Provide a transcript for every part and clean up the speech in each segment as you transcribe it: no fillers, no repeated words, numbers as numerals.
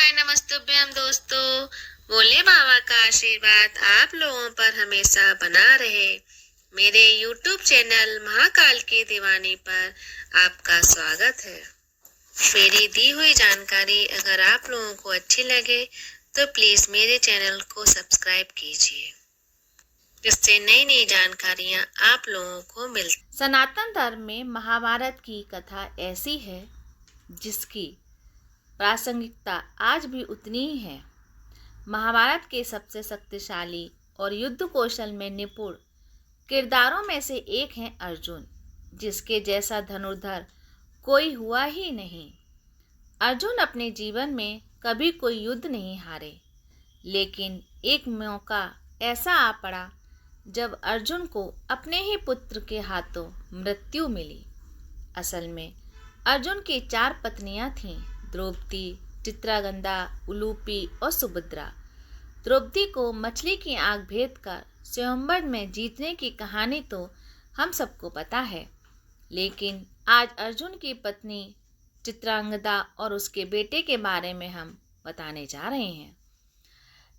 हाय नमस्तुभ्यम दोस्तों। भोले बाबा का आशीर्वाद आप लोगों पर हमेशा बना रहे। मेरे YouTube चैनल महाकाल की दीवानी पर आपका स्वागत है। मेरी दी हुई जानकारी अगर आप लोगों को अच्छी लगे तो प्लीज मेरे चैनल को सब्सक्राइब कीजिए, जिससे नई नई जानकारियाँ आप लोगों को मिल। सनातन धर्म में महाभारत की कथा ऐसी है जिसकी प्रासंगिकता आज भी उतनी ही है। महाभारत के सबसे शक्तिशाली और युद्ध कौशल में निपुण किरदारों में से एक हैं अर्जुन, जिसके जैसा धनुर्धर कोई हुआ ही नहीं। अर्जुन अपने जीवन में कभी कोई युद्ध नहीं हारे, लेकिन एक मौका ऐसा आ पड़ा जब अर्जुन को अपने ही पुत्र के हाथों मृत्यु मिली। असल में अर्जुन की 4 पत्नियां थीं, द्रौपदी, चित्रांगदा, उलूपी और सुभद्रा। द्रौपदी को मछली की आंख भेद कर स्वयंवर में जीतने की कहानी तो हम सबको पता है, लेकिन आज अर्जुन की पत्नी चित्रांगदा और उसके बेटे के बारे में हम बताने जा रहे हैं।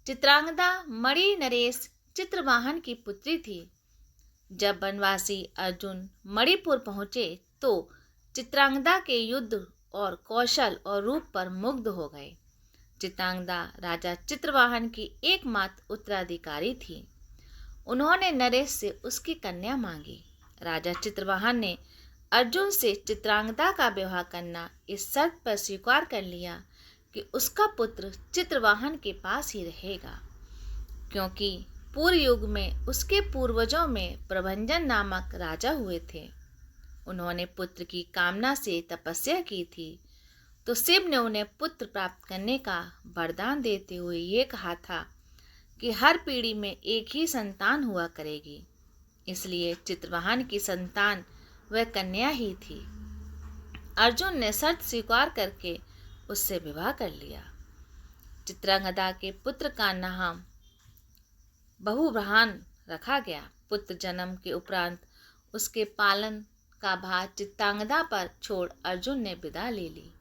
चित्रांगदा मणि नरेश चित्रवाहन की पुत्री थी। जब वनवासी अर्जुन मणिपुर पहुंचे तो चित्रांगदा के युद्ध और कौशल और रूप पर मुग्ध हो गए। चित्रांगदा राजा चित्रवाहन की एकमात्र उत्तराधिकारी थी। उन्होंने नरेश से उसकी कन्या मांगी। राजा चित्रवाहन ने अर्जुन से चित्रांगदा का विवाह करना इस शर्त पर स्वीकार कर लिया कि उसका पुत्र चित्रवाहन के पास ही रहेगा, क्योंकि पूर्व युग में उसके पूर्वजों में प्रभंजन नामक राजा हुए थे। उन्होंने पुत्र की कामना से तपस्या की थी, तो शिव ने उन्हें पुत्र प्राप्त करने का वरदान देते हुए ये कहा था कि हर पीढ़ी में एक ही संतान हुआ करेगी। इसलिए चित्रवाहन की संतान वह कन्या ही थी। अर्जुन ने शर्त स्वीकार करके उससे विवाह कर लिया। चित्रांगदा के पुत्र का नाम बहुब्रहान रखा गया। पुत्र जन्म के उपरांत उसके पालन का भार चित्रांगदा पर छोड़ अर्जुन ने विदा ले ली।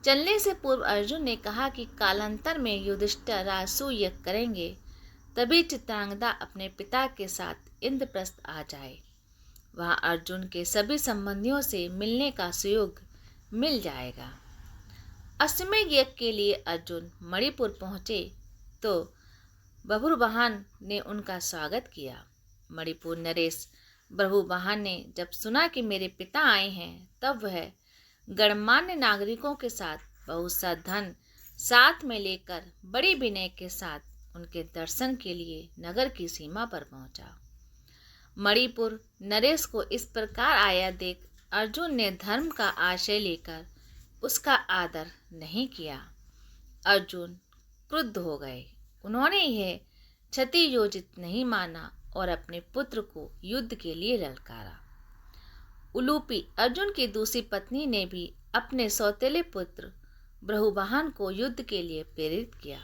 चलने से पूर्व अर्जुन ने कहा कि कालांतर में युधिष्ठिर राजसूय यज्ञ करेंगे, तभी चित्रांगदा अपने पिता के साथ इंद्रप्रस्थ आ जाए। वहां अर्जुन के सभी संबंधियों से मिलने का सुयोग मिल जाएगा। अश्वमेध यज्ञ के लिए अर्जुन मणिपुर पहुंचे तो बभुरवाहन ने उनका स्वागत किया। मणिपुर नरेश बभुरवाहन ने जब सुना कि मेरे पिता आए हैं, तब वह गणमान्य नागरिकों के साथ बहुत सा धन साथ में लेकर बड़ी विनय के साथ उनके दर्शन के लिए नगर की सीमा पर पहुंचा। मणिपुर नरेश को इस प्रकार आया देख अर्जुन ने धर्म का आश्रय लेकर उसका आदर नहीं किया। अर्जुन क्रुद्ध हो गए। उन्होंने यह क्षति योजित नहीं माना और अपने पुत्र को युद्ध के लिए ललकारा। उलूपी अर्जुन की दूसरी पत्नी ने भी अपने सौतेले पुत्र बभुरवाहन को युद्ध के लिए प्रेरित किया।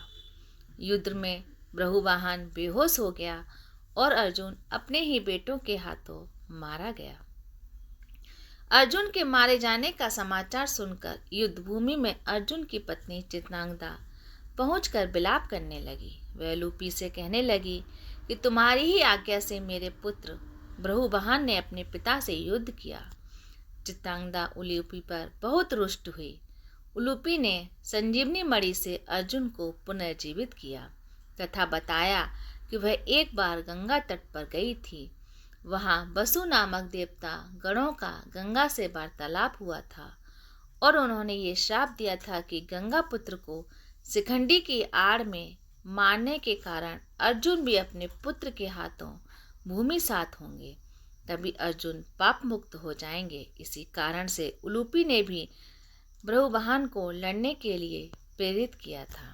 युद्ध में बभुरवाहन बेहोश हो गया और अर्जुन अपने ही बेटों के हाथों मारा गया। अर्जुन के मारे जाने का समाचार सुनकर युद्ध भूमि में अर्जुन की पत्नी चित्रांगदा पहुंचकर विलाप करने लगी। वह उलूपी से कहने लगी कि तुम्हारी ही आज्ञा से मेरे पुत्र बभुरवाहन ने अपने पिता से युद्ध किया। चित्रांगदा उलूपी पर बहुत रुष्ट हुई। उलूपी ने संजीवनी मणि से अर्जुन को पुनर्जीवित किया तथा बताया कि वह एक बार गंगा तट पर गई थी। वहां वसु नामक देवता गणों का गंगा से वार्तालाप हुआ था और उन्होंने ये श्राप दिया था कि गंगा पुत्र को शिखंडी की आड़ में मारने के कारण अर्जुन भी अपने पुत्र के हाथों भूमि सात होंगे, तभी अर्जुन पाप मुक्त हो जाएंगे। इसी कारण से उलूपी ने भी बभुरवाहन को लड़ने के लिए प्रेरित किया था।